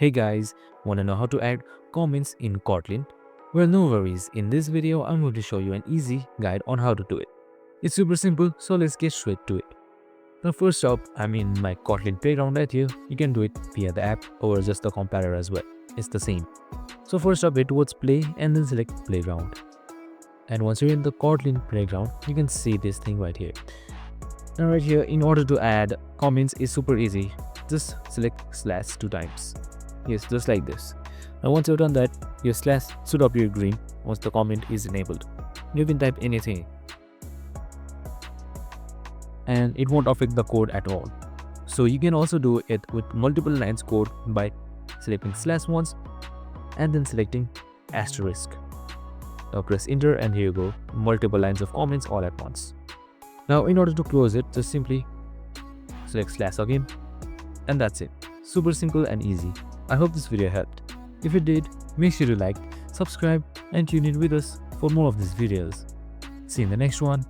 Hey guys, wanna know how to add comments in Kotlin? Well, no worries. In this video, I'm going to show you an easy guide on how to do it. It's super simple, so let's get straight to it. Now first up, I'm in my Kotlin playground right here. You can do it via the app or just the compiler as well. It's the same. So first up, hit towards play and then select playground. And once you're in the Kotlin playground, you can see this thing right here. Now right here, in order to add comments is super easy. Just select slash 2 times. Yes, just like this. Now once you've done that, your slash should appear green once the comment is enabled. You can type anything and it won't affect the code at all. So you can also do it with multiple lines code by selecting slash once and then selecting asterisk. Now press enter and here you go, multiple lines of comments all at once. Now in order to close it, just simply select slash again and that's it. Super simple and easy. I hope this video helped. If it did, make sure to like, subscribe and tune in with us for more of these videos. See you in the next one.